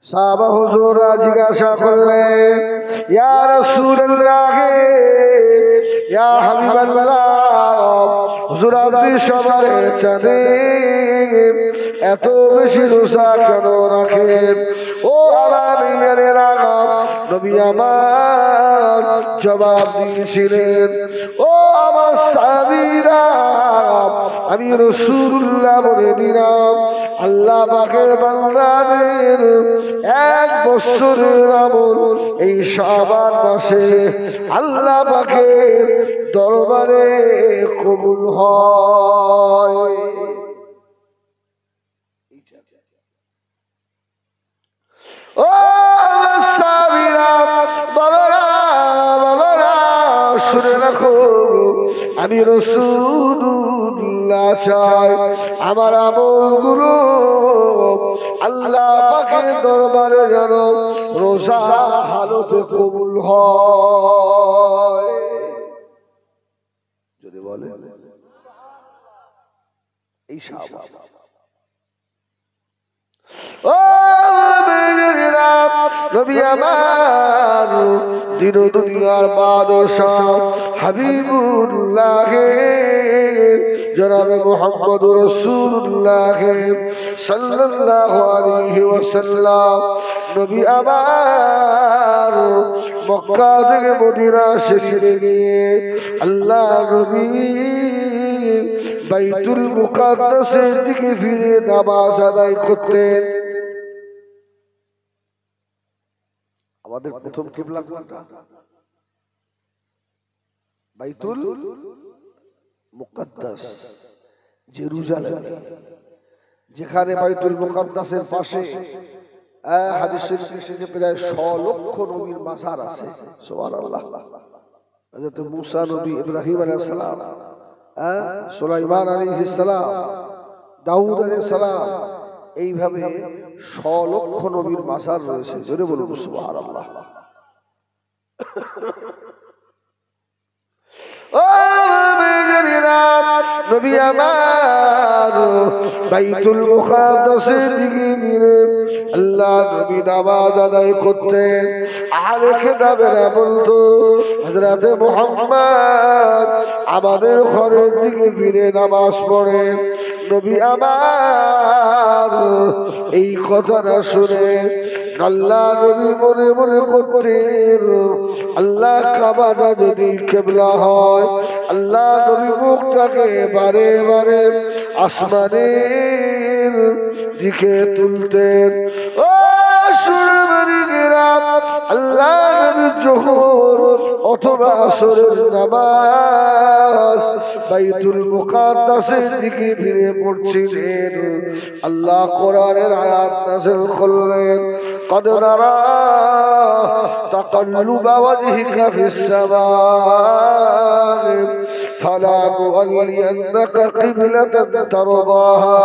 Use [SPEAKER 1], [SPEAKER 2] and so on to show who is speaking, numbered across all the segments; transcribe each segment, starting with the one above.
[SPEAKER 1] সাহাবা হুজুররা জিজ্ঞাসা করলেন, ইয়া রাসূলুল্লাহ, ইয়া হাবিবাল্লাহ, হুজুর আপনি সবার জানেন, এত বেশি রোজা কেন রাখেন? ও আমার মেয়েরা, নবী আমার জবাব দিয়েছিলেন, ও আমার সাহাবীরা, আমি রাসূলুল্লাহ বলে দিলাম, আল্লাহ পাকের বান্দাদের এক বছরের আমল এই শাবান মাসে আল্লাহ পাকের দরবারে কবুল হয়। ও সাহাবীরা, বাবারা বাবারা, শুনে রাখো, আমি রাসূলুল্লাহ চাই আমার আমলগুলো আল্লাহ পাকের দরবারে যেন রোজা হালতে কবুল হয়। যদি বলে এই শাবান, ও মেয়েরা, নবী আমার দিন দুনিয়ার বাদশাহ হাবিবুল্লাহ জনাবে মুহাম্মদুর রাসূলুল্লাহ সাল্লাল্লাহু আলাইহি ওয়াসাল্লাম নবী আমার মক্কা থেকে মদিনা শরীফে গিয়ে আল্লাহ নবী বাইতুল মুকাদ্দাসের দিকে ফিরে নামাজ আদায় করতেন। আমাদের প্রথম কিবলা কোনটা? বাইতুল মুকাদ্দাস, জেরুজালেম, যেখানে বাইতুল মুকাদ্দাসের পাশে হাদিসের শরীফে প্রায় 100 লক্ষ নবীর মাজার আছে। সুবহানাল্লাহ। হযরত মুসা নবী, ইব্রাহিম আলাইহিস সালাম, সুলাইমান আলাইহিস সালাম, দাউদ আলাইহিস সালাম, এইভাবে 100 লক্ষ নবীর মাজার রয়েছে। জোরে বলুন সুবহানাল্লাহ। ও মেয়েরা, নবী আমার বাইতুল মুকাদ্দাসের দিকে গিয়ে আল্লাহ নবী নামাজ আদায় করতেন। আহলে কিতাবেরা বলতো, হযরত মুহাম্মদ আমাদের ঘরের দিকে ফিরে নামাজ পড়ে। নবী আমার এই কথাটা শুনে আল্লাহ নবী মনে মনে করতেন, আল্লাহ কাবাটা যদি কিবলা হয়, আল্লাহ নবী মুখটাকে বারে বারে আসমানের দিকে তুলতেন। ও সুরমানিরা, আল্লাহ নবী জোহর অথবা আসরের নামাজ বাইতুল মুকাদ্দাসের দিকে ফিরে পড়ছিলেন, আল্লাহ কোরআনের আয়াত নাযিল করলেন, قد نرى تقلب وجهك في السماء فلنولينك قبلة ترضاها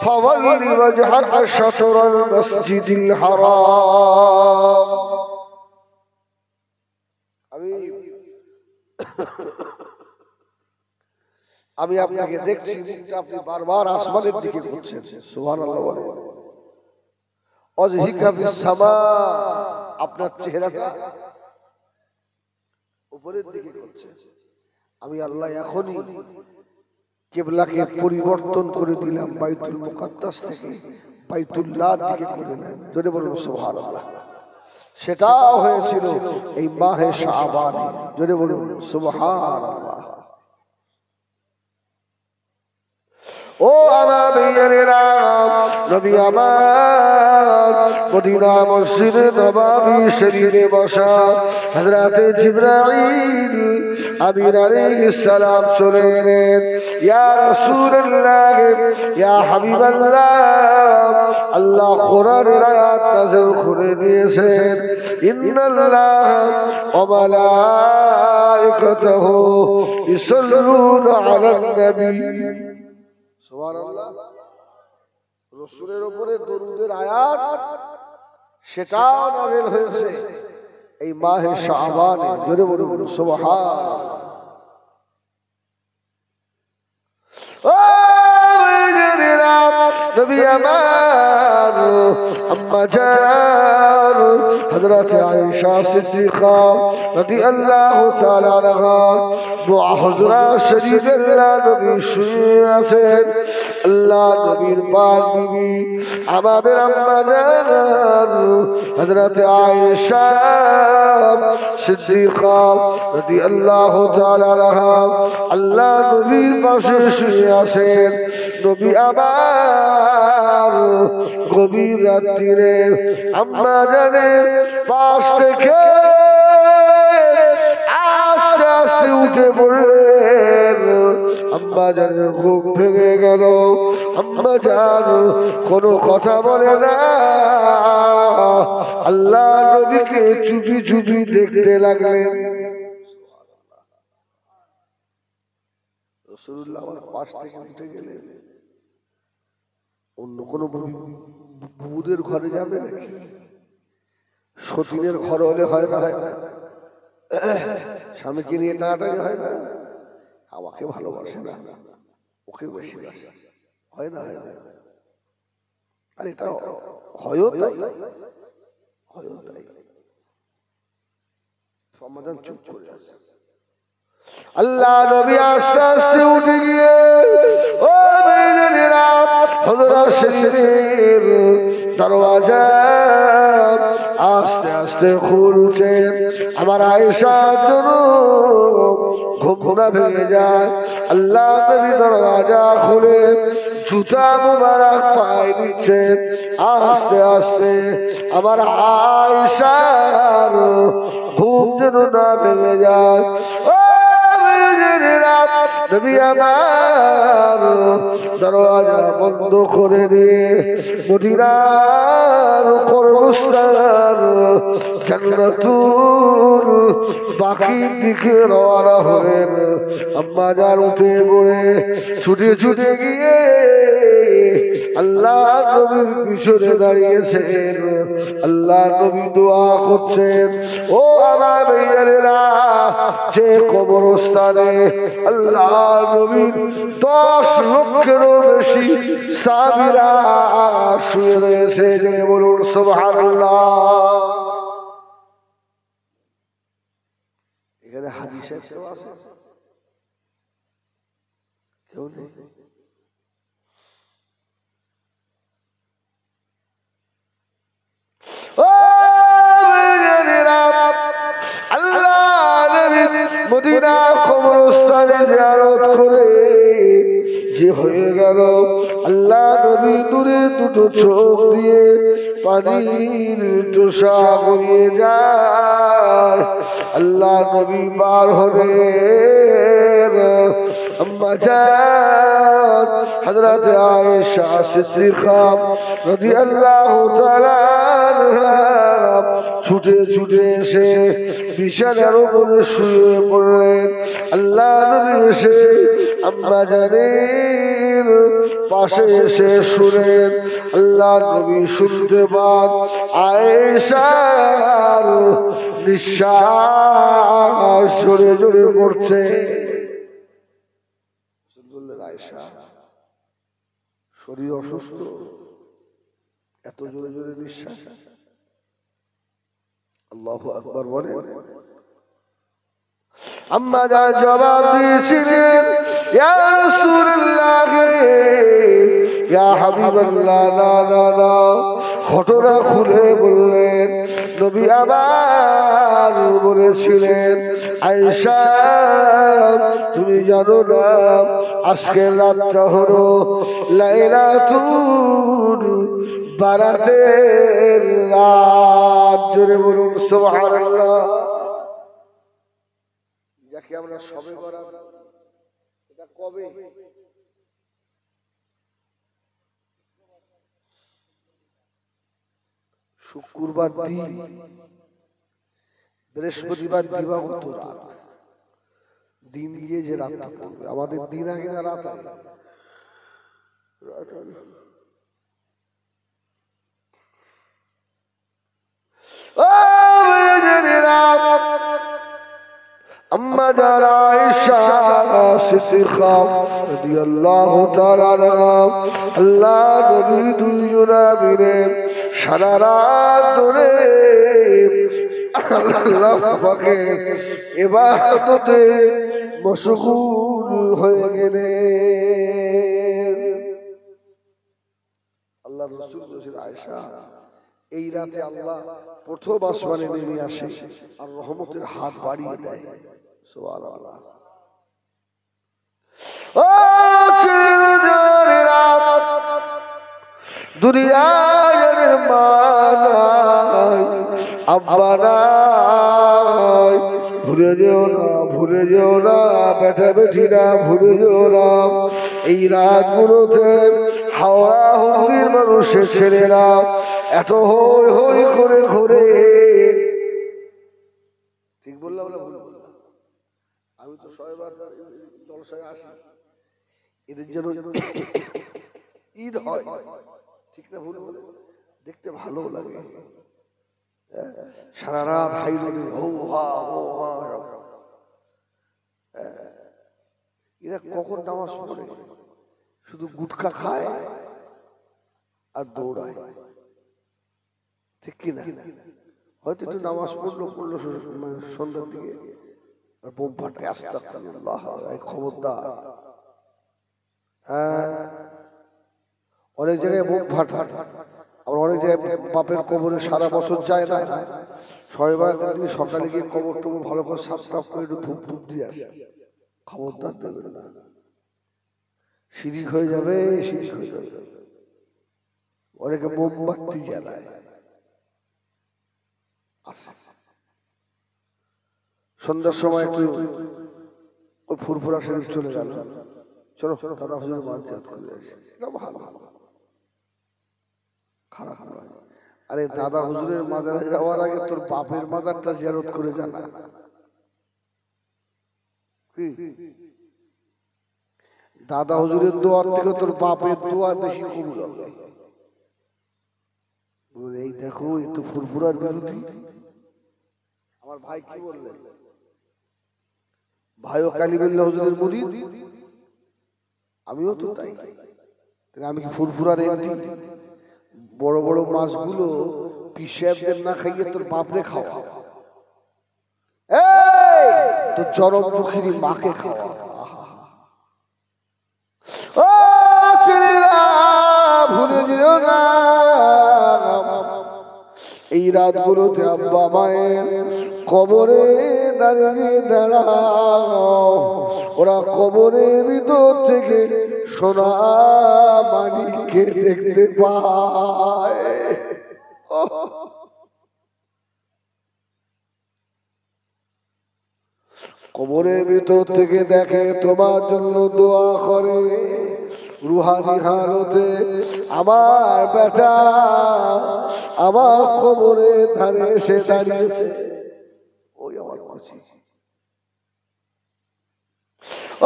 [SPEAKER 1] فول وجهك شطر المسجد الحرام। আমি আপনাকে দেখছি, আপনি বারবার আসমানের দিকে ঘুরছেন। সুবহানাল্লাহ বলেন। ওয়াজহিকা ফিস সামা, আপনার চেহারাটা উপরের দিকে করছে। আমি আল্লাহ এখনই কিবলাকে পরিবর্তন করে দিলাম, বাইতুল মুকাদ্দাস থেকে বাইতুল্লাহর দিকে করে নেন। যদি বলুন সুবহানাল্লাহ। সেটাও হয়েছিল এই মাহে শাবানে। যদি বলুন সুবহানাল্লাহ। ও আমার মেয়েরা, নবী আমার মদিনা মসজিদে নববী শরীফে বসা হযরত জিবরাইল আমিন আলাইহিস সালাম চলে এলেন। ইয়া রাসূলুল্লাহ, ইয়া হাবিবাল্লাহ, আল্লাহ কোরআনের আয়াত নাযিল করে দিয়েছেন, ইন্নাল্লাহ ওয়া মালাইকাতাহু ইউসাল্লুনা আলান নবী। সুবহানাল্লাহ। রাসূলের উপরে দরুদের আয়াত সেটাও নাযিল হয়েছে এই মাহে শাবানে। জোরে বলুন সুবহানাল্লাহ। ও মেয়েরা, নবী আমার अम्मा जान हजरत आयशा सिद्दीक़ा রাদিয়াল্লাহু তাআলা আনহা মুআহজরা শরীফ আল্লাহ নবী শুয়ে আছেন আল্লাহ নবীর পাক বিবি আমাদের আম্মা জান হযরত আয়েশা সিদ্দীকা রাদিয়াল্লাহু তাআলা আনহা আল্লাহ নবীর পাশে শুয়ে আছেন নবী আবার গভীর রাত্রিরে আম্মা জানের পাশ থেকে আস্তে আস্তে উঠে পড়লেন আম্মা জানের ঘুম ভেঙে গেল আম্মা জান কোনো কথা বলে না আল্লাহ নবীকে চুপি চুপি দেখতে লাগলেন রাসূলুল্লাহ আমার পাশ থেকে উঠে গেলেন অন্য কোনো বুবুদের ঘরে যাবে নাকি সতীনের ঘর হলে হয় না হয় না স্বামীকে নিয়ে টানাটানি হয় না আমাকে ভালোবাসে না ওকে বেশি বাসে হয় না হয় না আর এটা হয়ও তাই হয়ও তাই সমাধান চুপ করে আছে আল্লাহ নবী আস্তে আস্তে উঠে গিয়ে ও মেয়েরা হযরত শরীফের দরওয়াজা আস্তে আস্তে খুলছেন আমার আয়েশার জন্য ঘুমনা ভেঙে যায় আল্লাহ নবী দরওয়াজা খুলে জুতা মুবারক পায়ে দিচ্ছেন আস্তে আস্তে আমার আয়েশার ঘুম যেন না ভেঙে যায় নবী আমার দরওয়াজা বন্ধ করে দিয়ে মদিনার কর্মস্থান জান্নাতুল বাকির দিকে রওনা হলেন আম্মা জান উঠে পড়ে ছুটে ছুটে গিয়ে আল্লাহ নবীর পিছনে দাঁড়িয়েছেন আল্লাহ নবী দোয়া করছেন ও আমার ভাইয়েরা যে কবরস্থানে আল্লাহ নবীর 10 লক্ষেরও বেশি সাহাবীরা শুয়ে রয়েছে যে বলুন সুবহানাল্লাহ এখানে হাজী সাহেব কেউ আছে কেউ নেই ও আল্লাহ নবী মদিনা কবরস্থানে জিয়ারত করে যে হয়ে গেল আল্লাহ নবী নূরে দুটো চোখ দিয়ে পানির টোসা গড়িয়ে যায় আল্লাহ নবী বার হবে আম্মা জান হযরত আয়েশা সিদ্দিকা রাদিয়াল্লাহু তাআলা আনহা ছুটে ছুটে এসে বিছানার উপরে শুয়ে পড়লেন আল্লাহ নবী এসে আম্মা জানের পাশে এসে শুনেন আল্লাহ নবী শুনতে পান আয়েশার নিঃশ্বাস জোরে জোরে পড়ছে আয়েশা শরীর অসুস্থ এত জোরে জোরে নিঃশ্বাস আল্লাহু আকবার বলে আম্মা জান জবাব দিয়েছিলেন ইয়া রাসূলুল্লাহ ইয়া হাবিবাল্লাহ না না না ঘটনা খুলে বললেন নবী আবার বলেছিলেন আয়েশা তুমি জানো না আজকের রাতটা হলো লাইলাতুল বারাতের রাত জোরে বলুন সুবহানাল্লাহ যাকে আমরা সবে বরাত এটা কবে শুক্রবার দিন বৃহস্পতিবার দিবাগত রাত দিন গিয়ে যে রাতটা পড়বে আমাদের দিন আগে না রাত আগে আম্মা জান আয়েশা সিদ্দিকা রাদিয়াল্লাহু তাআলা আনহা আল্লাহ নবী দুইজনা মিলে সারা রাত ধরে আল্লাহ পাকের ইবাদতে মশগুল হয়ে গেলেন। আল্লাহ রাসূল বলেছেন, আয়েশা এই রাতে আল্লাহ প্রথম আসমানে নেমে আসে আর রহমতের হাত বাড়িয়ে দেয়। সুবহানাল্লাহ। ও চিরদিনের দুনিয়ার মানায় আব্বা নাই, ভুলে যেও না, ভুলে যেও না, বেটা বেটিরা ভুলে যেও না। এই রাতগুলোতে হাওড়া হুগলির মানুষের ছেলেরা এত হই হই করে ঘুরে। ঠিক বললাম না ভুল বললাম? আমি তো ছয়বার জলসায় আসি, এদের যেন ঈদ হয়। ঠিক না ভুল বলে? দেখতে ভালো লাগে। সারা রাত হাই রোদে হো হা হো হা। এরা কখন নামাজ পড়ে? শুধু গুটখা খায় আর দৌড়ায়। ঠিক কিনা? হয়তো একটু নামাজ পড়লো সন্ধ্যার দিকে, আর বোম ফাটায়। আস্তাগফিরুল্লাহ, খবরদার। অনেক জায়গায় বোম ফাটায়, আবার অনেক জায়গায় বাপের কবরে সারা বছর যায় না, ছয়বার দিন সকালে গিয়ে কবর টবর ভালো করে সাফ টাফ করে একটু ধূপ ধূপ দিয়ে আসে। খবরদার দেবেন না, শিরিক হয়ে যাবে, শিরিক হয়ে যাবে। অনেকে মোমবাতি জ্বালায়। সন্ধ্যার সময় একটু ওই ফুরফুরা শরীফ চলে গেল, চলো দাদা হুজুর মাঝজাত করে আসে। ভালো খারাপ নয়। আরে দাদা হুজুরের মাজারে যাওয়ার আগে তোর বাপের মাজারটা জিয়ারত করে জানা কি? দাদা হুজুরের দোয়ার থেকে তোর বাপের দোয়া বেশি কবুল হবে। এই দেখো, এই তো ফুরফুরার বিরোধী। আমার ভাই কি বললেন? ভাইও কালিমুল্লাহ হুজুরের মুরিদ, আমিও তো তাই। আমি কি ফুরফুরার এমটি? বড় বড় মাছগুলো পিসাবদের না খাইয়ে তোর বাপরে খাওয়া, তোর চরম মুখিনী মাকে খাওয়া। ও ছেলেরা ভুলে যেও না, এই রাতগুলোতে আব্বা মায়ের কবরে দাঁড়িয়ে দাঁড়াও। ওরা কবরের ভিতর থেকে সোনা মানিককে দেখতে পায়। কবরের ভিতর থেকে দেখে, তোমার জন্য দোয়া করে। রুহানি হালতে আমার বেটা আমার কবরের ধারে এসে দাঁড়িয়েছে। ওই আমার খুশি।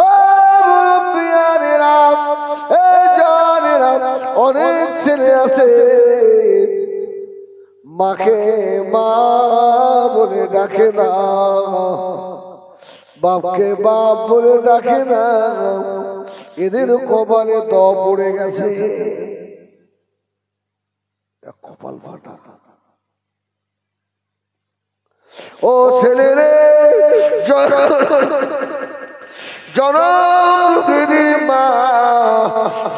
[SPEAKER 1] ও মুরব্বিয়ানেরা, এই জানেরা, অনেক ছেলে আছে মাকে মা বলে ডাকে না, বাপকে বাপ বলে ডাকে না। এদের কপালে দ পড়ে গেছে, কপাল ফাটা। ও ছেলে রে, জনম মা,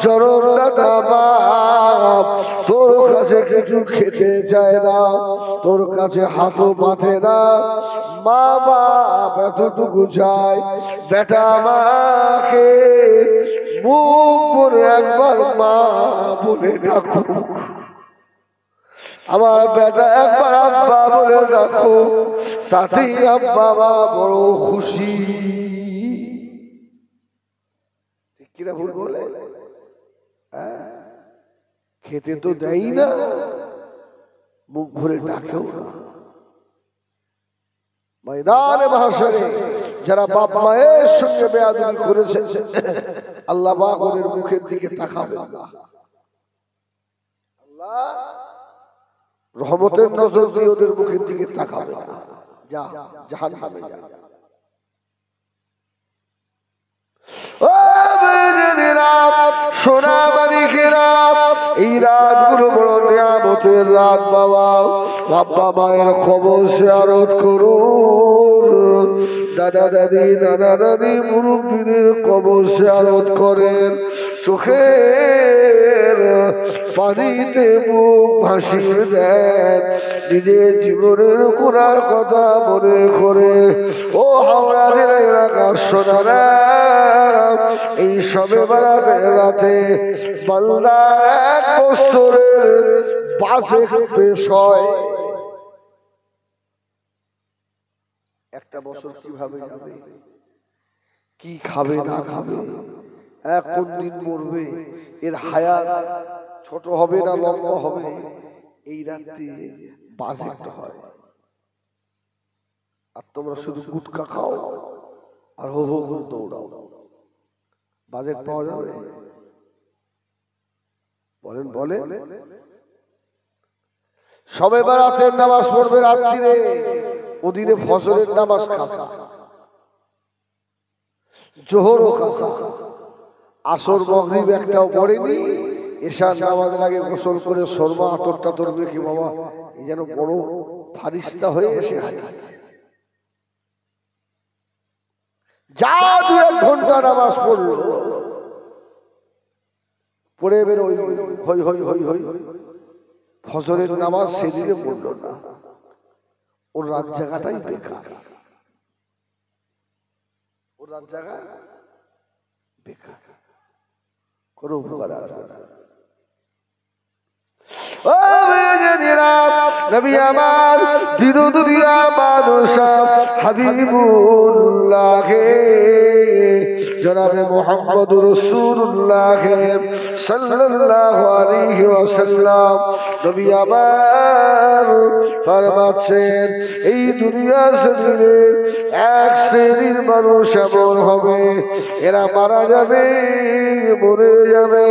[SPEAKER 1] জনম দাদা বাপ তোর কাছে কিছু খেতে চায় না, তোর কাছে হাতও পাতে না। মা বাপ এতটুকু চায়, বেটা মাকে মুখ করে একবার মা বলে ডাকো। আমার বেটা একবার আব্বা বলে ডাকো, তাতেই আব্বা মা বড় খুশি। কিরা ভুল বলে? খেতে তো দেয় না, মুখ ভরে ডাকেও না। ময়দানে মাহশরে যারা বাপ মায়ের সঙ্গে বেয়াদবি করেছে, আল্লাহ পাক ওদের মুখের দিকে তাকাবেন না। আল্লাহ রহমতের নজর দিয়ে ওদের মুখের দিকে তাকাবে না। যা জাহান্নামে যা। সোনা মানিকেরা, এই রাতগুলো বড় নিয়ামতের রাত বাবা। বাবা মায়ের খবর জিয়ারত করুন, দাদা দাদি নানা দাদি মুরব্বীদের কবর জিয়ারত করেন, চোখের পানিতে মুখ ভাসিয়ে দেন, নিজের জীবনের গুনার কথা মনে করে। ও হাওড়া জেলা এলাকার সোনারা, এই সবে বেড়াতে রাতে বান্দার 1 বছরের বাজে পেশ হয়। একটা বছর কিভাবে যাবে, কি খাবে না খাবে, কোন দিন মরবে, এর হায়াত ছোট হবে না লম্বা হবে, এই রাত্রি বাজেট হয়। আর তোমরা শুধু গুটকা খাও আর হো হো করে দৌড়াও, বাজেট পাওয়া যাবে? বলেন বলেন। সবে বারাতের নামাজ পড়বে রাত্রিরে, ওদিনে ফজরের নামাজ কাসা, জোহর ও কাসা, আসর মাগরিব একটাও পড়েনি। এশার নামাজের আগে গোসল করে শর্মা আতর টাতর মেখে বাবা এই যেন বড় ফারিস্তা হয়ে এসে যা 2-1 ঘন্টা নামাজ পড়লো, পড়ে বেরো হই হই হই হই, ফজরের নামাজ সেদিনে পড়লো না, ওর রাত জায়গাটাই বেকার, ওর রাত জায়গা বেকার, কোনো উপকার আসবে না। ও বেজেরা নবী আমার দিন দুনিয়া বাদশাহ হাবিবুল্লাহ জনাবে মুহাম্মদুর রাসূলুল্লাহ সাল্লাল্লাহু আলাইহি ওয়াসাল্লাম নবী আমার ফরমাচ্ছেন, এই দুনিয়া জমিনে 1 শ্রেণীর মানুষ এমন হবে, এরা মারা যাবে, মরে যাবে,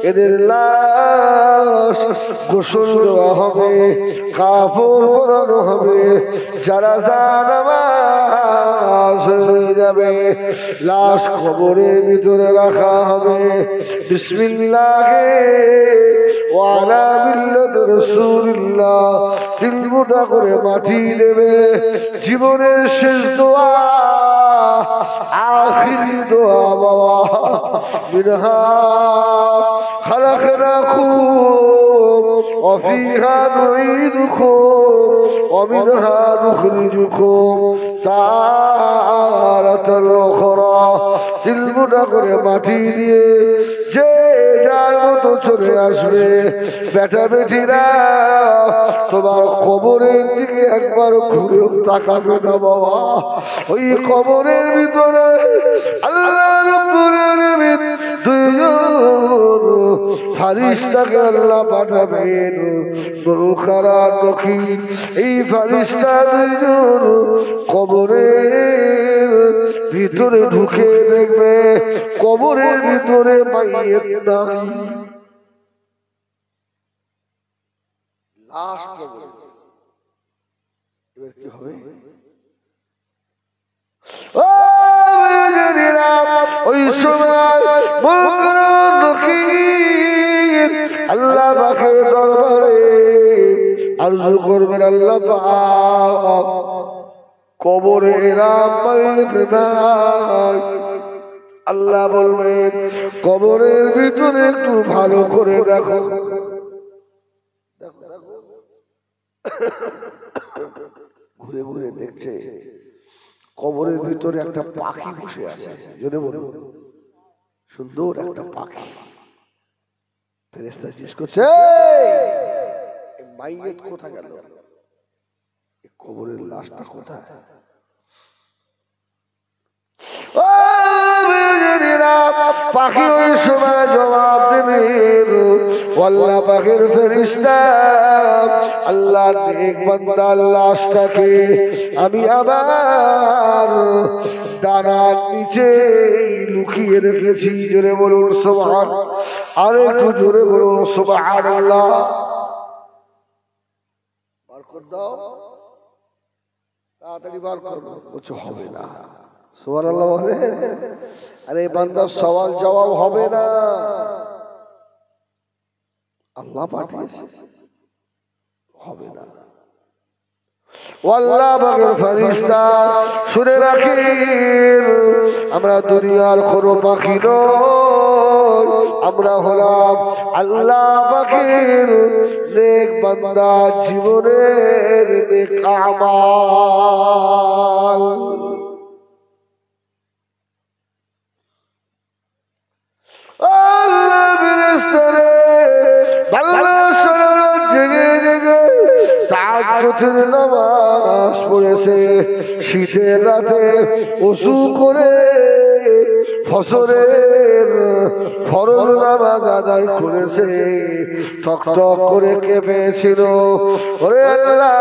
[SPEAKER 1] এদের লাশ গোসল দেওয়া হবে, কাফন পরানো হবে, জানাজা নামাজ হয়ে যাবে, লাশ কবরের ভিতরে রাখা হবে, বিসমিল্লাহে ওয়া আলা মিল্লাতি রাসূলিল্লাহ 3 মুঠা করে মাটি দেবে, জীবনের শেষ দোয়া, আখিরি দোয়া বাবা, মিনহা খালাকনাকুম وفيها نعيدكم ومنها نخرجكم تارة أخرى। 3 মুঠা করে মাটি দিয়ে যে যার মতো চলে আসবে, বেটা বেটিরা তোমার কবরের দিকে একবার ঘুরে তাকাবে না বাবা। ওই কবরের ভিতরে আল্লাহ রাব্বুল আলামিন 2 জন ফারিস্তাকে আল্লাহ পাঠাবেন, মুনকার আর নাকির। এই ফারিস্তা 2 জন কবরের ভিতরে ঢুকে দেখবে কবরের ভিতরে মাইয়ের নাই, লাশ কবরে। এবার কি হবে? ওই সময় মুনকার আর নাকির আল্লাহ পাকের দরবারে আরজু করবেন, আল্লাহ পাক কবরে এরা মাইয়েত নাই। আল্লাহ বলবেন কবরের ভিতরে একটু ভালো করে দেখো, ঘুরে ঘুরে দেখছে কবরের ভিতরে একটা পাখি বসে আছে, জোরে বলুন, সুন্দর একটা পাখি। ফেরেশতা জিজ্ঞেস করছে, মাইয়েত কোথায় গেল, কবরের লাশটা কোথায়? পাখি ওই সময় জবাব দেবে, আল্লাহ পাকের ফেরেশতা আল্লাহর নেক বান্দার লাশটাকে আমি আমার ডানার নিচে লুকিয়ে রেখেছি। জোরে বলুন সুবহান, আর একটু জোরে বলুন সুবহানাল্লাহ। বার করে দাও, তাড়াতাড়ি বার করো। বলছে হবে না, সুবহানাল্লাহ বলে। আরে বান্দার সওয়াল জবাব হবে না, আল্লাহ পাঠিয়েছে, হবে না। আল্লাহ পাকের ফেরেশতা শুনে রাখেন, আমরা দুনিয়ার কোনো পাখি নই, আমরা হলাম আল্লাহ পাকের নেক বান্দা, জীবনের নেক আমাল। আল্লাহ ফেরেশতারে ভালো সরল জেগে জেগে তাহাজ্জুদের নামাজ পড়েছে, শীতের রাতে ওযু করে ফজরের ফরজ নামাজ আদায় করেছে, টক টক করে কেঁপেছিল। ওরে আল্লাহ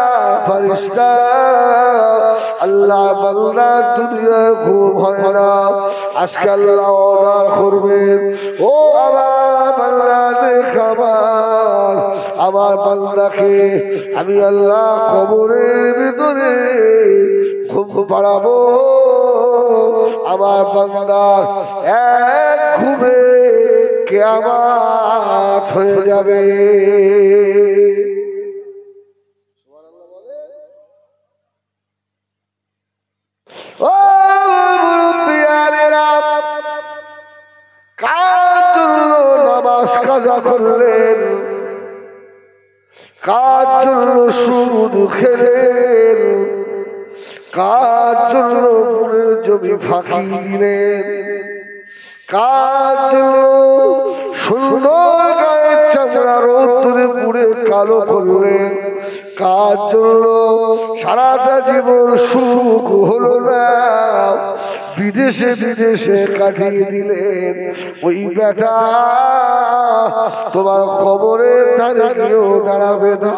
[SPEAKER 1] ফেরেশতা, আল্লাহ বান্দা দুনিয়ায় ঘুম হয় না, আজকে আল্লাহ অর্ডার করবেন, ও আমার বান্দা খাবার, আমার বান্দাকে আমি আল্লাহ কবরের ভিতরে ঘুম পাড়াবো, আমার বান্দার এক ঘুমে কিয়ামত হয়ে যাবে। ও মুরব্বিয়ানেরা, কার জন্য নামাজ কাজা করলেন, কার জন্য সুদ খেলেন, কার জন্য মনের জমি ফাঁকি দিলেন, কার জন্য সুন্দর গায়ের চামড়া রোদ্দুরে পুড়ে কালো করলেন, কার জন্য সারাটা জীবন সুখ হলো না, বিদেশে বিদেশে কাটিয়ে দিলেন, ওই বেটা তোমার কবরের ধারে গিয়েও দাঁড়াবে না।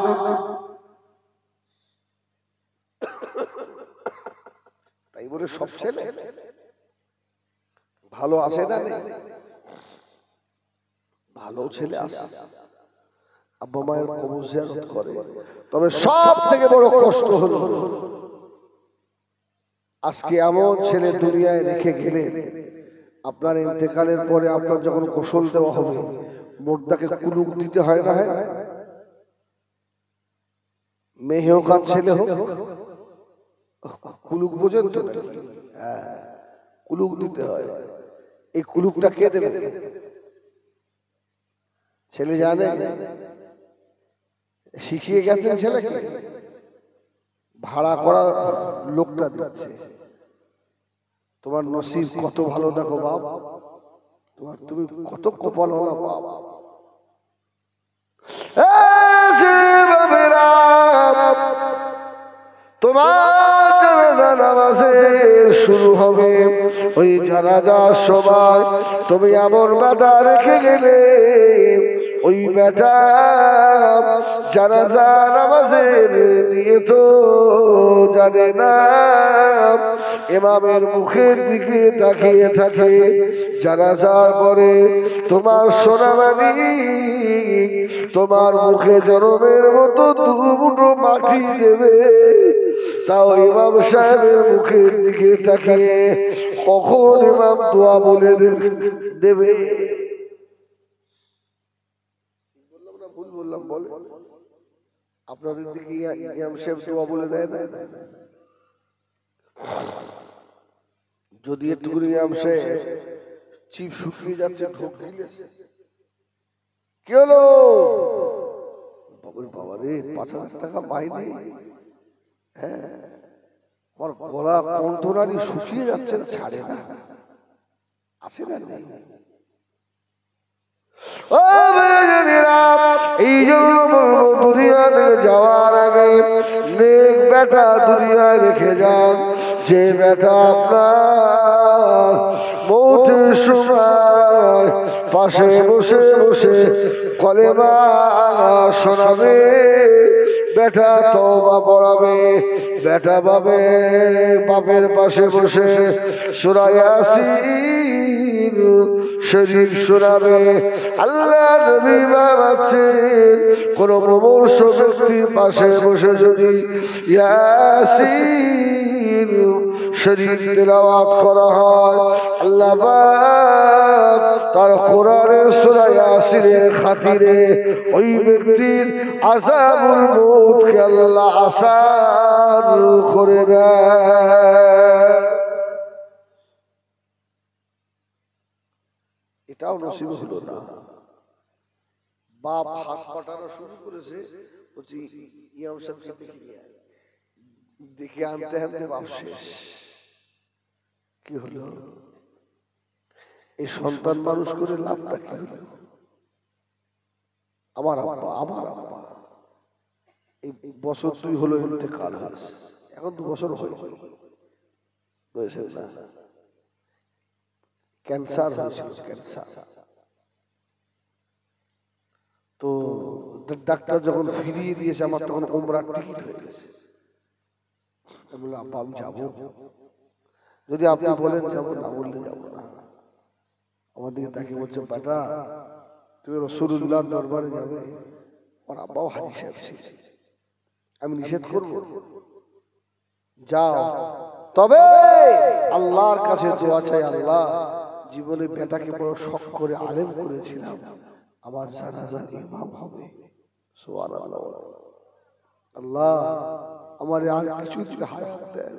[SPEAKER 1] তাই বলে সব ছেলে ভালো আছে না? ভালো ছেলে আছে, আব্বা মায়ের কবর জিয়ারত করে, তবে সব থেকে বড় কষ্ট হলো আজকে এমন ছেলে দুনিয়ায় রেখে গেলেন, আপনার ইন্তেকালের পরে আপনার যখন গোসল দেওয়া হবে মোর্দাকে কুলুক দিতে হয় না? হয় মেয়ে হোক আর ছেলে হোক, কুলুক বোঝেন তো? হ্যাঁ, কুলুক দিতে হয়। এই কুলুকটা কে দেবে? ছেলে জানে? শিখিয়ে গেছেন ছেলেকে, ভাড়া করা লোকটা দিচ্ছে। তোমার নসিব কত ভালো দেখো বাপ, তোমার তুমি কত কপাল হলো বাপ। তোমার জানাজা নামাজের শুরু হবে, ওই জানাজার সময় তুমি এমন বেটা রেখে গেলে, ওই বেটা জানাজা নামাজের নিয়ে তো জানে না, ইমামের মুখের দিকে তাকিয়ে থাকে। জানাজার পরে তোমার সোনামানি তোমার মুখে জনমের মতো দুমুঠো মাটি দেবে, তাও ইমাম সাহেবের মুখের দিকে তাকিয়ে কখন ইমাম দোয়া বলে দেবে। ভুল বললাম? বলে আপনাদের দিকে ইমাম সাহেব দোয়া বলে দেয় না? যদি একটু ইমাম সাহেব চিপ শুকিয়ে যাচ্ছে, ঢোক দিলে কি হলো? বাবা রে, ৫,০০০ টাকা পাইনি, হ্যাঁ আমার গলা কণ্ঠনালী শুকিয়ে যাচ্ছে, ছাড়ে না, আছে না? এই জন্য বলবো, দুনিয়াতে যাওয়ার আগে নেক বেটা দুনিয়ায় রেখে যান, যে বেটা আপনার মৌতের সময় পাশে বসে বসে কলেমা শোনাবে, বেটা তওবা পড়াবে, বেটা বাপের পাশে বসে সূরা ইয়াসিন শরীফ শোনাবে। আল্লাহ নবী বাবাচ্ছেন, কোন মুমূর্ষ ব্যক্তির পাশে বসে যদি ইয়াসিন শরীফ তেলাওয়াত করা হয়, আল্লাহ পাক তার কোরআনের সূরা ইয়াসিনের খাতিরে ওই ব্যক্তির আযাবুল মউতকে আল্লাহ আসান করে দেয়। এটাও নসিব হলো না। বাপ হাত পাঠানো শুরু করেছে, বলছি ইমাম সাহেবকে দেখে আনতে আনতে বাপ শেষ। কি হলো? এই সন্তান মানুষ করে লাভটা কি হলো? আমার আব্বা এই বছর 2 হলো ইন্তেকাল হয়েছে, এখন 2 বছর হয়েছে না, ক্যান্সার হয়েছিল, ক্যান্সার। তো ডাক্তার যখন ফিরিয়ে দিয়েছে, আমার তখন উমরার টিকিট হয়ে গেছে। আমি বললাম আব্বা আমি যাবো, যদি আপনি বলেন যাবো, না বললে যাবো না। আমার দিকে তাকে বলছে, বেটা তুমি রাসূলুল্লাহর দরবারে যাবে। আমার আব্বাও হাজী সাহেব ছিল, আমি নিষেধ করবো? যাও, তবে আল্লাহর কাছে দোয়া চাই, আল্লাহ জীবনে বেটাকে বড় শখ করে আলেম করেছিলাম, আমার জানাজার ইমাম হবে। সুবহানাল্লাহ। আল্লাহ আমার আর কিছুদিন হায়াত দেন,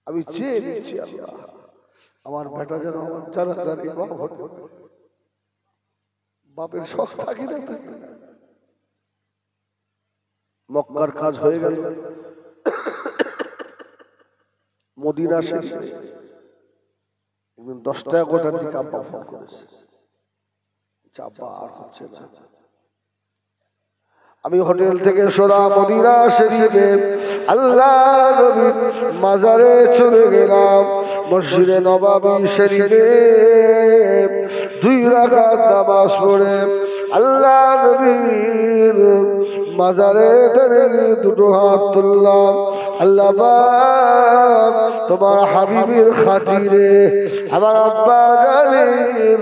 [SPEAKER 1] আমি চেয়ে নিচ্ছি আল্লাহ আমার বেটা যেন আমার জানাজার ইমাম হতে পারে। বাপের শখ থাকি না, মক্কার কাজ হয়ে গেল, মদিনা শরীফে 10টা 11টার দিকে আব্বা ফোন করেছে, আব্বা আর হচ্ছে না। আমি হোটেল থেকে সোজা মদিনা শরীফে আল্লাহ নবীর মাজারে চলে গেলাম। মসজিদে নববী শরীফে 2 রাকাত নামাজ পড়ে আল্লাহ নবীর মাজারে দাঁড়িয়ে 2 হাত তুললাম। আল্লাহ পাক তোমার হাবিবের খাতিরে আমার আব্বা জানের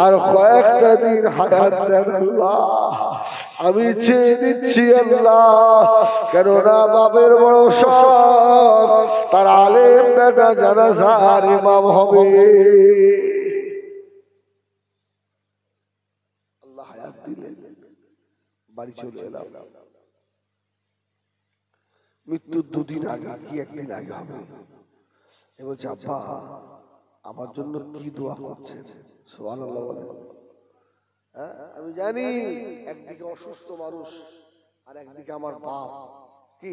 [SPEAKER 1] আর কয়েকটা দিন হায়াত দেন আল্লাহ, আমি চেয়ে নিচ্ছি আল্লাহ। কেননা বাপের বড় শখ তার আলেম বেটা জানাজার ইমাম হবে। আল্লাহ হায়াত দিলেন, বাড়ি চলে এলাম। মৃত্যুর 2 দিন আগে কি 1 দিন আগে হবে, বলছে আব্বা আমার জন্য কি দোয়া করছেন? সুবহানাল্লাহ বলেন। আমি জানি একদিকে অসুস্থ মানুষ আর একদিকে আমার বাপ, কি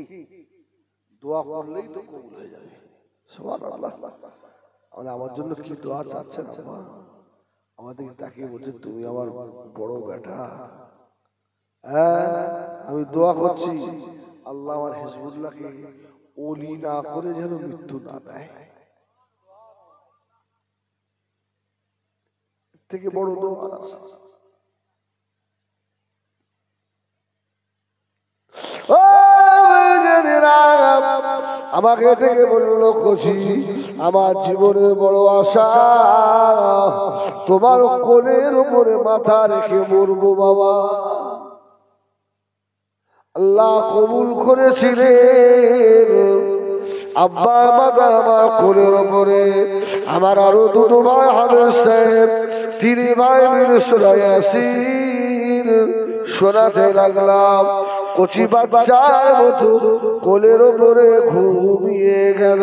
[SPEAKER 1] দোয়া করলেই তো কবুল হয়ে যাবে। সুবহানাল্লাহ। আমার জন্য কি দোয়া চাচ্ছেন আব্বা? আমাদেরকে তাকিয়ে বলছে, তুমি আমার বড় বেটা। আমি দোয়া করছি আল্লাহ আমার হিজবুল্লাহকে ওলি না করে যেন মৃত্যু না দেয়। থেকে বড় দোয়া আছে। আমাকে ডেকে বললো, কচি আমার জীবনের বড় আশা তোমার কোলের উপরে মাথা রেখে মরবো বাবা। আল্লাহ কবুল করেছিলেন। আব্বা মাতা আমার কোলের উপরে, আমার আরো 2 ভাই হাফেজ সাহেব, 3 ভাই মিলে সূরা ইয়াসিন শোনাতে লাগলাম। কচি বাচ্চার মতো কোলের উপরে ঘুমিয়ে গেল।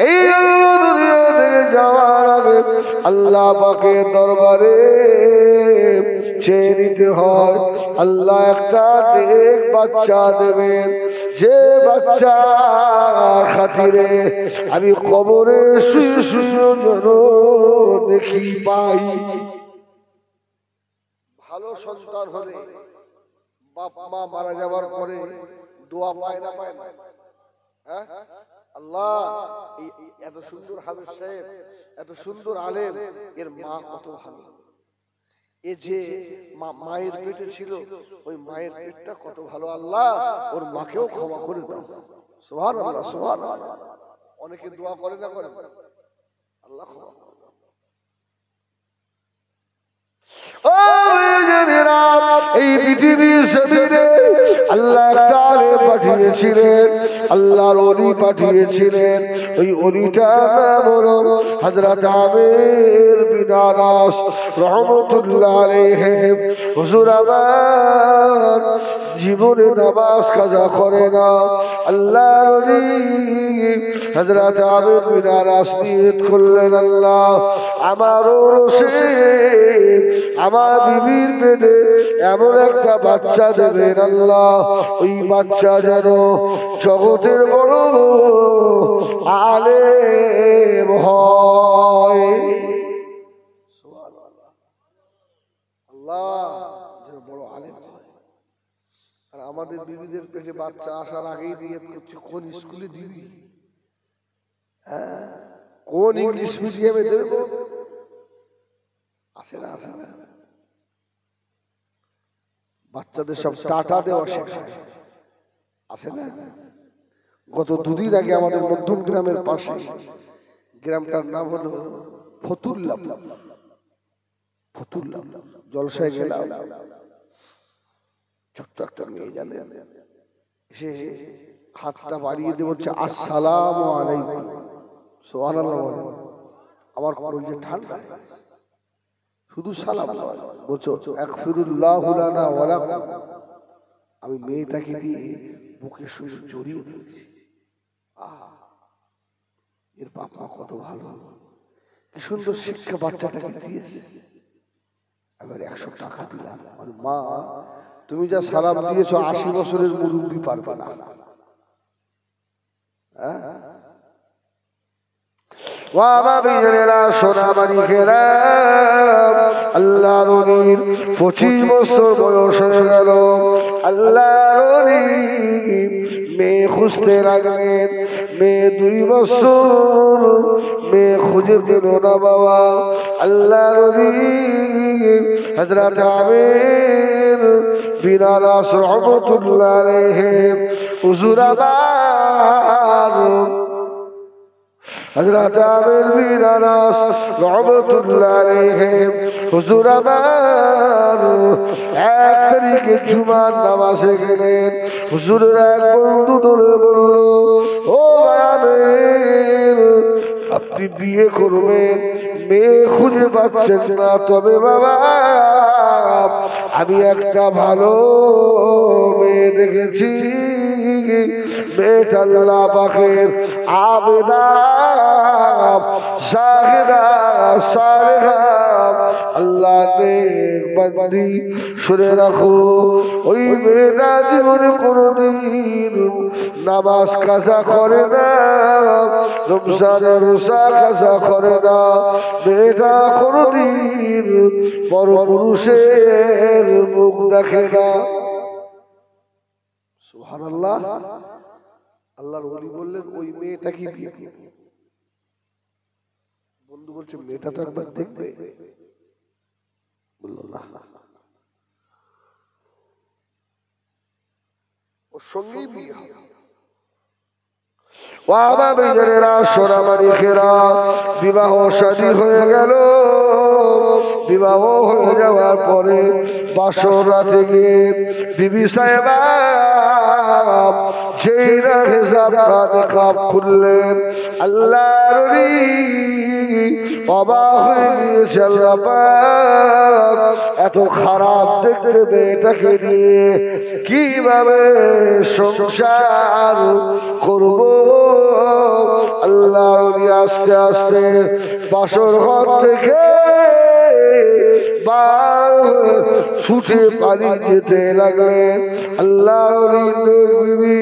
[SPEAKER 1] এই দুনিয়া থেকে যাওয়ার আগে আল্লাহ পাকের দরবারে চেয়ে নিতে হয়, আল্লাহ একটা নেক বাচ্চা দেবেন, যে বাচ্চা খাতিরে আমি কবরে শুয়ে শুয়ে যেন দেখি পাই। ভালো সন্তান হলে বাপ মা মারা যাওয়ার পরে দোয়া পায় না, পায় না? হ্যাঁ, আল্লাহ এত সুন্দর হাফেজ সাহেব, এত সুন্দর আলেম, এর মা কত ভালো, এ যে মায়ের পেটে ছিল ওই মায়ের পেটটা কত ভালো, আল্লাহ ওর মাকেও ক্ষমা করে দাও। সুবহানাল্লাহ, সুবহানাল্লাহ। অনেকে দোয়া করে না, করে আল্লাহ ক্ষমা করে দাও। ও পৃথিবীর জমিনে আল্লাহ একটা আলেম পাঠিয়েছিলেন, আল্লাহর ওলি পাঠিয়েছিলেন। ওই ওলিটা নাম হলো হযরত আমির বিন আনাস রাহমাতুল্লাহ আলাইহি। হুজুর আমার জীবনে নামাজ কাজা করে না। আল্লাহর ওলি হযরত আমির বিন আনাস নিয়ত করলেন, আল্লাহ আমার ওরসে আমার বিবির পেটে এমন একটা বাচ্চা দেবেন আল্লাহ, ওই বাচ্চা যেন জগতের বড় আলেম হয়। আল্লাহ যেন বড় আলেম হয়। আর আমাদের বিবিদের পেটে বাচ্চা আসার আগেই নিয়ত করছে কোন স্কুলে দিবি, কোন ইংলিশ মিডিয়ামে দেবে, আসে না আসে না। বাচ্চাদের সব টাটা দেওয়া শেখায়, আসে না। গত দুদিন আগে আমাদের মধ্যম গ্রামের পাশে, গ্রামটার নাম হলো ফতুল্লা, ফতুল্লা জলসায় গেলাম। ছোট্ট একটা মেয়ে জানে সে হাতটা বাড়িয়ে দিয়ে বলছে আসসালামু আলাইকুম। সুবহানাল্লাহ। আমার কলিজা ঠান্ডা, শুধু সালাম নয়, বলছো আগফিরুল্লাহু লানা ওয়া লাকুম। আমি মেয়েটাকে দিয়ে বুকের সঙ্গে জড়িয়ে দিয়েছি। এর বাপ মা কত ভালো, কি সুন্দর শিক্ষা বাচ্চাটাকে দিয়েছে। এবার 100 টাকা দিলাম, মা তুমি যা সালাম দিয়েছো 80 বছরের মুরব্বি পারবে না। আল্লাহর ওলির 25 বছর বয়স হয়ে গেল। আল্লাহর ওলি মেয়ে খুঁজতে লাগলেন। মেয়ে 2 বছর, মেয়ে খুঁজে পেল না বাবা। আল্লাহর ওলি হযরত আমির বিন আনাস রাহমাতুল্লাহ আলাইহি। হুজুর আমার হযরত আমির বিন আনাস রাহমাতুল্লাহ আলাইহি। হুজুর আমার 1 তারিখে জুমার নামাজে গেলেন। হুজুরের এক বন্ধু ধরে বলল, ও ভাই আমির, আপনি বিয়ে করবেন, মেয়ে খুঁজে পাচ্ছেন না, তবে বাবা আমি একটা ভালো মেয়ে দেখেছি। মেয়েটা আল্লাহ পাকের আবেদা শাহিদা সালেহা আল্লাহ নেক বান্দি। শুনে রাখো, ওই মেয়েটা জীবনে কোনোদিন নামাজ কাজা করে না, রমজানের রোজা কাজা করে না। মেয়েটা কোনোদিন বড় পুরুষের মুখ দেখে না। সুবহানাল্লাহ। আল্লাহর ওলি বললেন, ওই মেয়েটা কি বিয়ে করবে? বন্ধু বলছে, মেয়েটা তো একবার দেখবে। বলল না, ওর সঙ্গেই বিয়ে হবে। বিবাহ শাদী হয়ে গেল। বিবাহ হয়ে যাওয়ার পরে বাসর রাতে গিয়ে বিবি সাহেবা যেই না হিসাবটা নিকাব খুললেন, আল্লাহর ওলি অবাক হয়ে গিয়েছে। আল্লাহ পাক এত খারাপ দেখতে মেয়েটাকে নিয়ে কিভাবে সংসার করব? আল্লাহর ওলি আস্তে আস্তে বাসর ঘর থেকে ছুটে পালিয়ে যেতে লাগলেন। আল্লাহর ওলির বিবি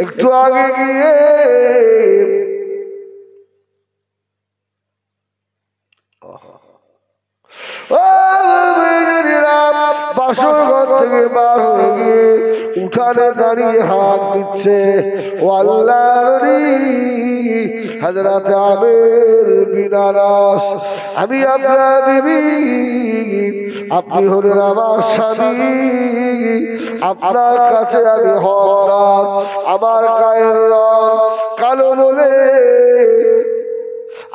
[SPEAKER 1] একটু আগে গিয়ে বাসর ঘর থেকে বার হয়ে গিয়ে উঠানে দাঁড়িয়ে হাত দিচ্ছে, ও আল্লাহর ওলি হযরত আমির বিন আনাস, আমি আপনার বিবি, আপনি হলেন আমার স্বামী, আপনার কাছে আমি হকদার। আমার গায়ের রং কালো বলে,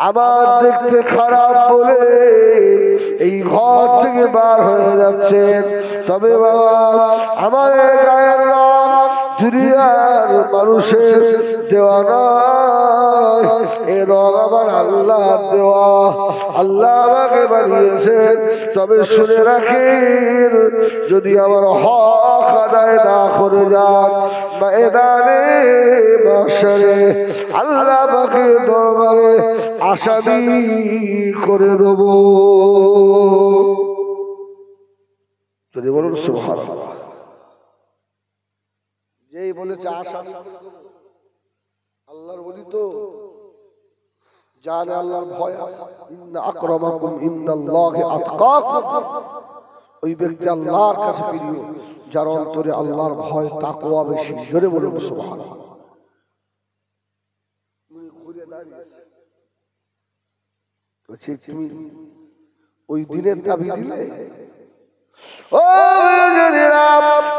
[SPEAKER 1] আমার দেখতে খারাপ বলে এই ঘর থেকে বার হয়ে যাচ্ছেন। তবে বাবা আমার গায়ের রং দুনিয়ার মানুষের দেওয়া নয়, এ রং আমার আল্লাহ দেওয়া। আল্লাহ আমাকে বানিয়েছেন। তবে শুনে রাখেন, যদি আমার হক আদায় না করে যান ময়দানে মাশরে আল্লাহ আমাকে দরবারে আসামি করে দেব। যদি বলুন সুবহানাল্লাহ। যেই বলেছে আসামি আল্লাহর বলি তো জানে আল্লাহর ভয় আছে। ইন্না আকরামাকুম ইন্দাল্লাহি আতকাকুম, ওই ব্যক্তি আল্লাহর কাছে প্রিয় যার অন্তরে আল্লাহর ভয় তাকওয়া বেশি। জোরে বলুন সুবহানাল্লাহ। তুমি ওই দিনের দাবি দিলে ও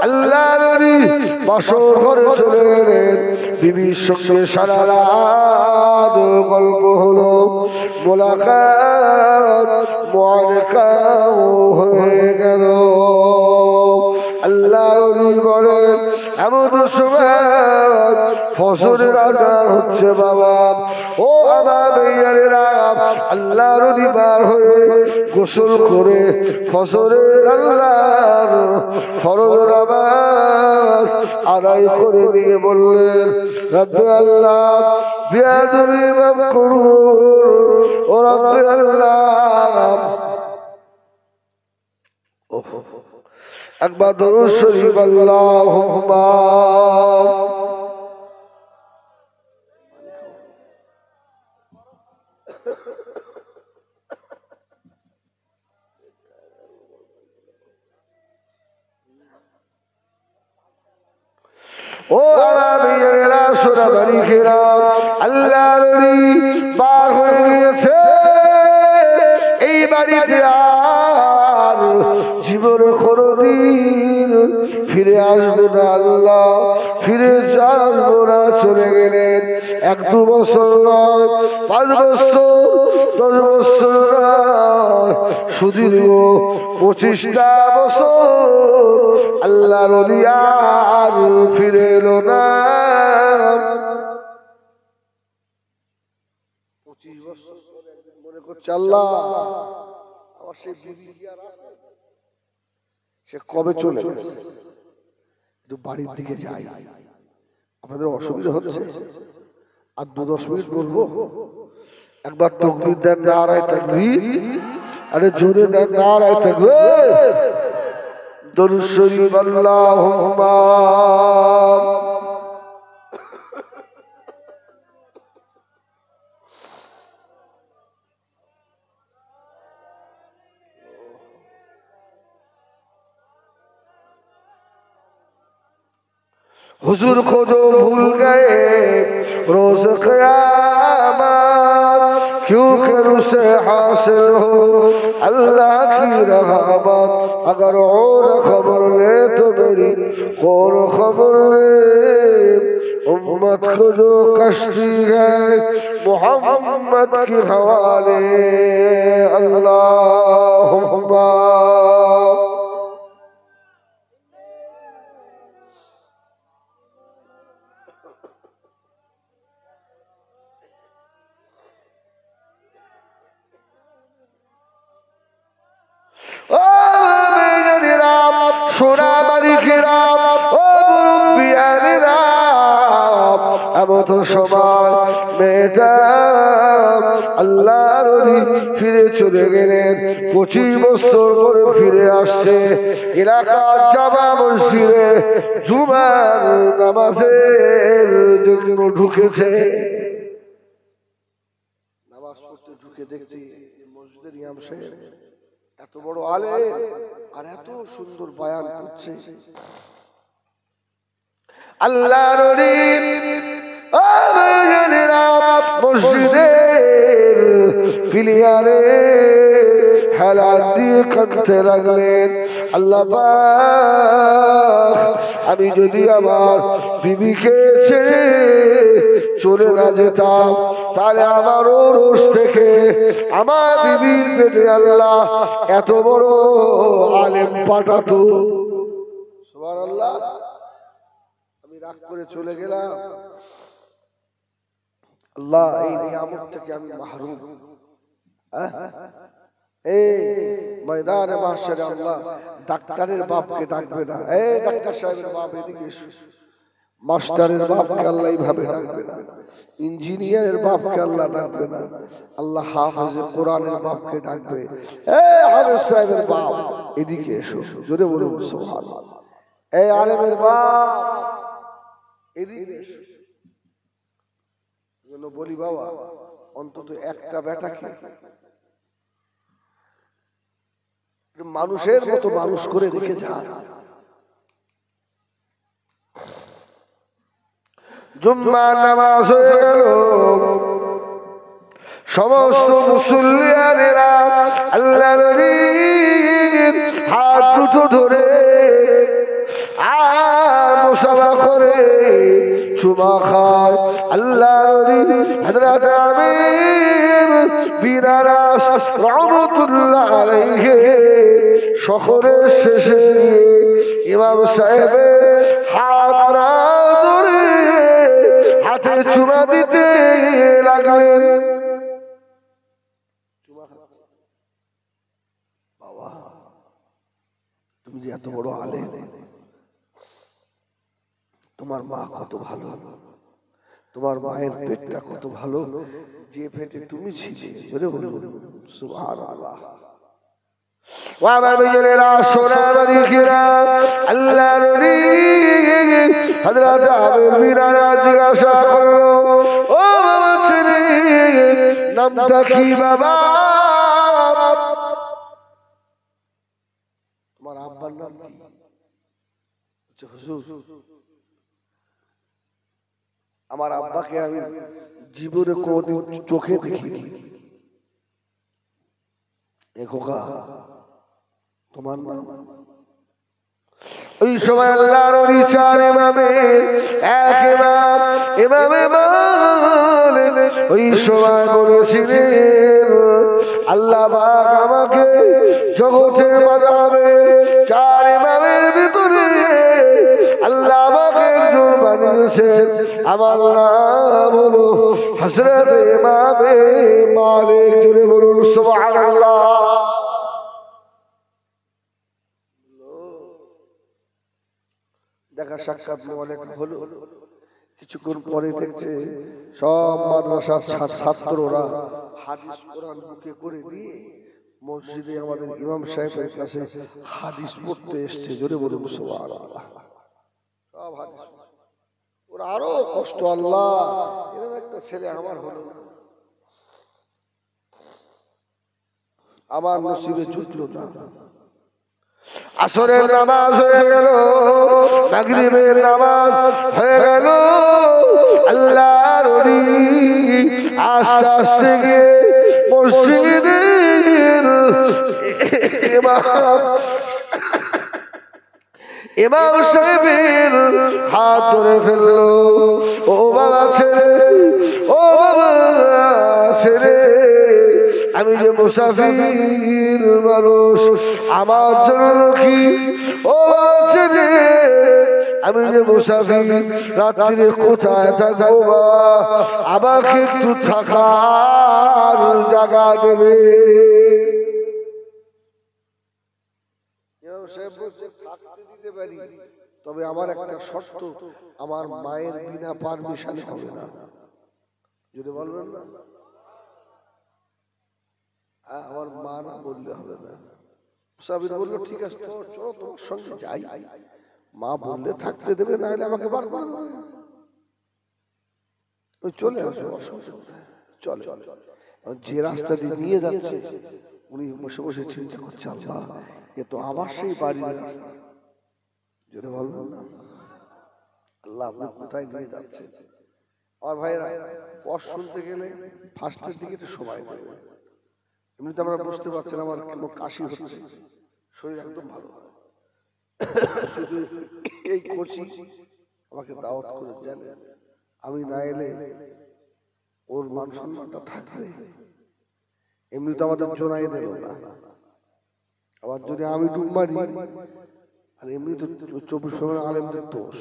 [SPEAKER 1] আল্লাহ নবী বাসর ঘরে চলে গেলেন। বিবির সঙ্গে সারা রাত গল্প হলো, মোলাকাত মুআনাকাও হয়ে গেল। আল্লাহ নবী বলেন এমন সময় ফজরের আযান হচ্ছে বাবা, ও আমার ভাইয়েরা আল্লাহ নবী বার হয়ে গোসল করে ফজরের আল্লাহর ফরজ নামাজ আদায় করে নিয়ে বললেন রব্বে আল্লাহ বিয়াদবি মাফ করুন, ও রব্বে আল্লাহ। একবার দরুদ শরীফ আল্লাহুম্মা ও আরাবিয়েরা সুরাবারি কিরাম, আল্লাহ নবী বার হয়ে গিয়েছে। এই বাড়িতে আর জীবনে কোনদিন ফিরে আসবে না। আল্লাহ ফিরে আসবো না। চলে গেলেন 1-2 বছর নয়, 5 বছর 10 বছর নয়, সুদীর্ঘ 25টা বছর আল্লাহ নবী আর ফিরে এলো না। 25 বছর মনে করছে আল্লাহ আমার সেই বিবি কি আর আছে, সে কবে চলে গেছে। একটু বাড়ির দিকে যাই, আপনাদের অসুবিধা হচ্ছে আর 2-10 মিনিট বলবো। একবার তাকবীর দেন, নারায়ে তাকবীর, আরে জোরে দেন নারায়ে তাকবীর। দরুদ শরীফ আল্লাহুম্মা हुजूर को जो भूल गए रोज क़यामत, क्यों कर उसे हासिल हो अल्लाह की रहमत। अगर और खबर ले तो मेरी और खबर ले, उम्मत को जो कश्ती है मोहम्मद के हवाले। अल्लाहुम्मा আল্লাহর নবী ফিরে চলে গেলেন। 25 বছর পরে ফিরে আসছে। এলাকার জামা মসজিদে জুমার নামাজের জন্য ঢুকেছে। নামাজ পড়তে ঢুকে দেখছি মসজিদের ইমাম সাহেব এত বড় আলেম আর এত সুন্দর বয়ান করছে। আল্লাহর নবী মসজিদের পিলিয়ারে হেলান দিয়ে কাঁদতে লাগলেন, আল্লাহ পাক আমি যদি আমার বিবিকে ছেড়ে চলে না যেতাম, তাহলে আমার ওরস থেকে আমার বিবির পেটে আল্লাহ এত বড় আলেম পাঠাতো। সুবহানাল্লাহ। আমি রাগ করে চলে গেলাম, আল্লাহ এই নিয়ামত থেকে আমি মাহরুম। এই ময়দানে মাহশারে আল্লাহ ডাক্তারের বাপকে ডাকবে না, এই ডাক্তার সাহেবের বাপ এদিকে এসো। মাস্টারের বাপকে আল্লাহ এইভাবে ডাকবে না, ইঞ্জিনিয়ারের বাপকে আল্লাহ ডাকবে না, আল্লাহ হাফেজের কোরআনের বাপকে ডাকবে, এই হাফেজ সাহেবের বাপ এদিকে এসো, জোরে বলুন সুবহানাল্লাহ। এই আলেমের বাপ এদিকে এসো। জন্য বলি বাবা, অন্তত একটা বেটাকে মানুষের মতো মানুষ করে রেখে যান। জুম্মার নামাজ হয়ে গেল, সমস্ত মুসল্লিয়ানেরা আল্লাহর নবীর হাত দুটো ধরে মুসাফা করে চুমা খায়। আল্লাহর নবী হযরত আমির বিন আনাস রাহমাতুল্লাহ আলাইহি শহরের শেষে ইমাম সাহেবের হাত ধরে হাতে চুমা দিতে লাগলেন। বাবা, তুমি যে এত বড় আলেম, তোমার মা কত ভালো, তোমার মায়ের পেটটা কত ভালো, যে পেটে তুমি ছিলে, বলে বলুন সুবহানাল্লাহ। আল্লাহর নবী হযরত আমির বিন আনাস জিজ্ঞাসা করলো, ও বাবা ছেলে, নামটা কি বাবা? তোমার আব্বার নাম কি? হুজুর, আমার আব্বাকে আমি জীবনে কোনদিন চোখে দেখিনি। খোকা, তোমার নাম? ওই সময় আল্লাহর নবী চার ইমামের এক ইমাম ইমামে মালিক ওই সময় বলেছিলেন, আল্লাহ পাক আমাকে জগতের মাযহাবের চার ইমামের ভিতরে আল্লাহ আমাকে একজন বানিয়েছেন, আমার নাম হলো হযরত ইমামে মালিক। জোরে বলুন সুবহানাল্লাহ। দেখা সাক্ষাৎ হলো, কিছুক্ষণ পরে দেখছে সব মাদ্রাসার ছাত্ররা হাদিস কোরআন বুকে করে নিয়ে মসজিদে আমাদের ইমাম সাহেবের কাছে হাদিস পড়তে এসছে। জোরে বলুন সুবহানাল্লাহ। সব হাদিস, ওরা আরো কষ্ট, আল্লাহ এরকম একটা ছেলে আমার হলো, আমার নসিবে জুটলো না। আসরের নামাজ হয়ে গেল, মাগরিবের নামাজ হয়ে গেল, আল্লাহর নবী আস্তে আস্তে গিয়ে মসজিদের ইমাম সাহেবের হাত ধরে ফেললো, ও বাবা ছেলে, ও বাবা ছেলে, আমি যে মুসাফির মানুষ, আমার জন্য কি? ও বাবা ছেলে, আমি যে মুসাফির, রাত্রিরে কোথায় থাকবো বাবা, আমাকে একটু থাকার জায়গা দেবে। থাকতে দিতে পারি, তবে আমার একটা শর্ত, আমার মায়ের বিনা পারমিশন হবে না। যদি বলবেন না, আমার মা না বললে হবে না। মুসাফির বললো ঠিক আছে, তো চলো তোমার সঙ্গে যাই, মা বললে থাকতে দেবে, না হলে আমাকে বার করে দেবে। ওই চলে আসো, অসুবিধা চলে। যে রাস্তা দিয়ে নিয়ে যাচ্ছে উনি বসে বসে চিন্তা করছে, আল্লাহ এ তো আমার সেই বাড়ির রাস্তা। যদি বলবেন না, আল্লাহ আপনি কোথায় নিয়ে যাচ্ছে? আমার ভাইয়েরা, পথ শুনতে গেলে ফার্স্টের দিকে একটু সময় দেবে। এমনিতে আমরা বুঝতে পারছি না, আমার কেমন কাশি হচ্ছে, শরীর একদম ভালো। শুধু এই কোচি আমাকে দাওয়াত করে জানেন, আমি না এলে ওর মান সম্মানটা থাকবে। এমনি তো আমাদের জোনাই দিল না, আবার যদি আমি ডুব মারি, আর এমনি তো 24 পরগনা আলেমদের দোষ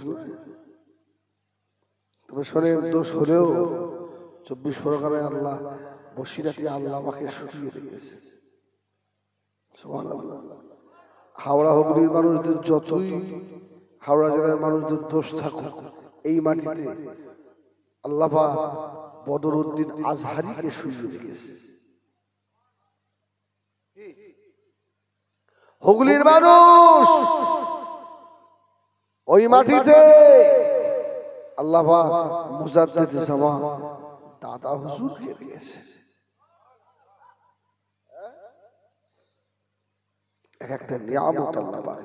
[SPEAKER 1] নয়। তবে শোনে, দোষ হলেও 24 পরগনায় আল্লাহ বসিরাটি আল্লাহ আমাকে শুকিয়ে রেখেছে। হাওড়া হুগলির মানুষদের যতই হাওড়া জেলার মানুষদের দোষ থাকুক, এই মাটিতে আল্লাহ বদরউদ্দিন আজহারিকে শুকিয়ে রেখেছে। হুগলির মানুষ ওই মাটিতে আল্লাহ মুজাদ্দিদ জামান দাদা হুজুরকে রেখেছে। একটা নিয়ামত আল্লাহ পাক।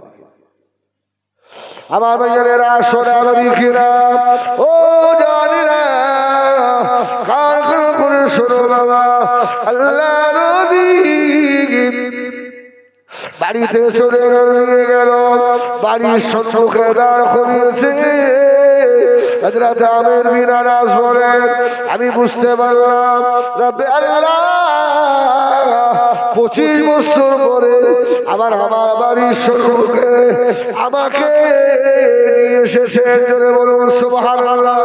[SPEAKER 1] আমার ভাইয়েরা সোনামণি কিরা, ও জানিরা কার করে শোনো বাবা, আল্লাহ নবী বাড়িতে চলে গেল, বাড়ির সম্মুখে দাঁড় করিয়েছে। হযরত আমির বিন আনাস বলেন, আমি বুঝতে পারলাম রব্বে আল্লাহ 25 বছর পরে আমার বাড়ির সম্মুখে আমাকে নিয়ে এসেছেন। জোরে বলুন সুবহানাল্লাহ।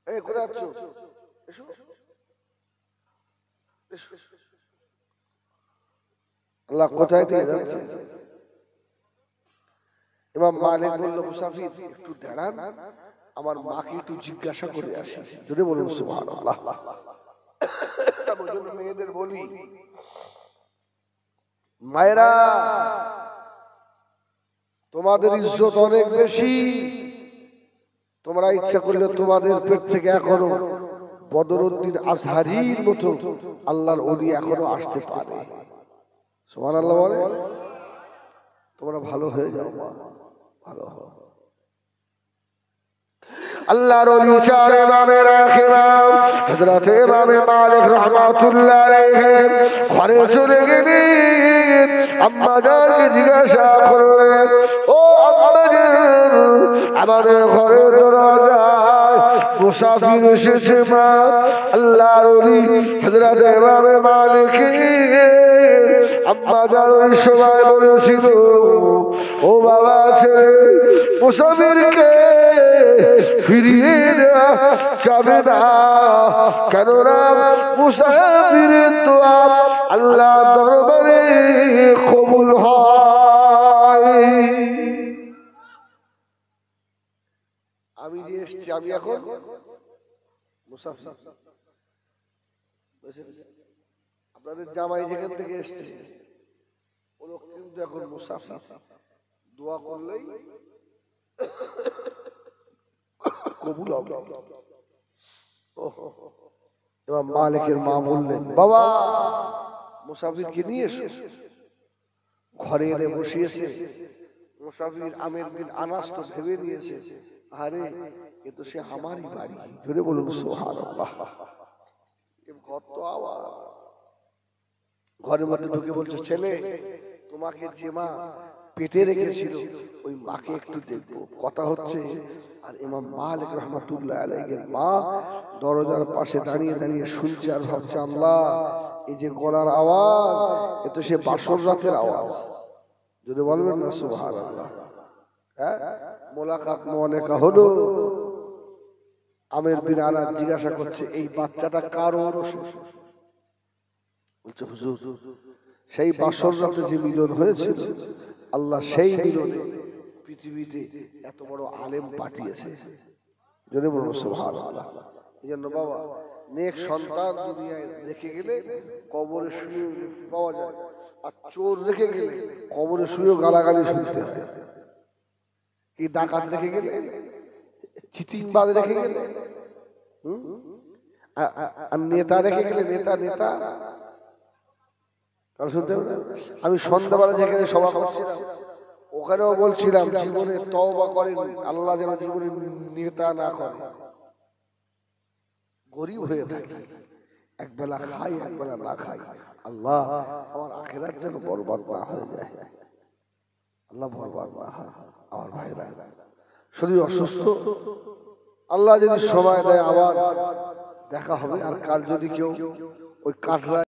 [SPEAKER 1] এই কোথায় আছো? এসো আল্লাহ কোথায় নিয়ে যাচ্ছে? ইমাম মালিক বলল, মুসাফির একটু দাঁড়ান, আমার মাকে একটু জিজ্ঞাসা করে আসি। যদি বলুন সুবহানাল্লাহ। মেয়েদের বলি, মায়েরা তোমাদের ইজ্জত অনেক বেশি, তোমরা ইচ্ছা করলে তোমাদের পেট থেকে এখনো বদরউদ্দিন আজহারির মতো আল্লাহর ওলি এখনো আসতে পারে। সুবহানাল্লাহ বলে। তোমরা ভালো হয়ে যাও মা, ভালো হও। আল্লাহর ওলি চার ইমামের এক ইমাম হযরত ইমাম মালিক রাহমাতুল্লাহ আলাইহি ঘরে চলে গেলেন। আম্মা জানকে জিজ্ঞাসা করলেন, ও আম্মা জান, আমাদের ঘরের দরজায় মুসাফির এসেছে মা। আল্লাহর ওলি হযরত ইমাম মালিক আম্মা জান ওই সময় বলেছিল, ও বাবা ছেলে, মুসাফিরকে ফিরিয়ে দেওয়া যাবে না, কেননা মুসাফিরের দোয়া আল্লাহ দরবারে কবুল হয়। আমি যে এসছি, আমি এখন মুসাফির। আপনাদের জামাই যেখান থেকে এসছে ও লোক কিন্তু এখন মুসাফির। দোয়া করলেই কবুল হবে। ইমাম মালিকের মা বললেন, বাবা মুসাফিরকে নিয়ে এসো। ঘরে এনে বসিয়েছে। মুসাফির আমির বিন আনাস তো ভেবে নিয়েছে, আরে এ তো সে আমারই বাড়ি। ধরে বলুন সুবহানাল্লাহ। কত আওয়াজ। ঘরের মধ্যে ঢুকে বলছে, ছেলে, তোমাকে যে মা পেটে রেখেছিল ওই মাকে একটু দেখবো, কথা হচ্ছে। আর ইমাম মালিক রাহমাতুল্লাহ আলাইহির মা দরজার পাশে দাঁড়িয়ে দাঁড়িয়ে শুনছে আর ভাবছে, আল্লাহ এই যে গলার আওয়াজ, এ তো সে বাসর রাতের আওয়াজ। যদি বলবেন না সুবহানাল্লাহ। হ্যাঁ, মোলাকাত মুআনাকা হলো। আমির বিন আনাস জিজ্ঞাসা করছে, এই বাচ্চাটা কার ওরস? বলছে, হুজুর সেই বাসর রাতে যে মিলন হয়েছিল, আল্লাহ সেই মিলনে পৃথিবীতে এত বড় আলেম পাঠিয়েছে। যদি বলুন সুবহানাল্লাহ। এই জন্য বাবা, নেক সন্তান দুনিয়ায় রেখে গেলে কবরে শুয়ে পাওয়া যায়, আর চোর রেখে গেলে কবরে শুয়েও গালাগালি শুনতে হয়। কি ডাকাত রেখে গেলে, চিটিংবাজ রেখে গেলে, আর নেতা রেখে গেলে, নেতা শুনতে হবে। আমি সন্ধ্যাবেলা যেখানে সভা করছিলাম ওখানেও বলছিলাম, জীবনে তওবা করেন, আল্লাহ যেন জীবনে নেতা না করে। গরিব হয়ে থাকে, একবেলা খাই একবেলা না খাই, আল্লাহ আমার আখিরাত যেন বরবাদ না হয়ে যায়। আল্লাহ ভরবার না হয়। আমার ভাইরা শরীর অসুস্থ, আল্লাহ যদি সময় দেয় আবার দেখা হবে। আর কাল যদি কেউ ওই কাটরা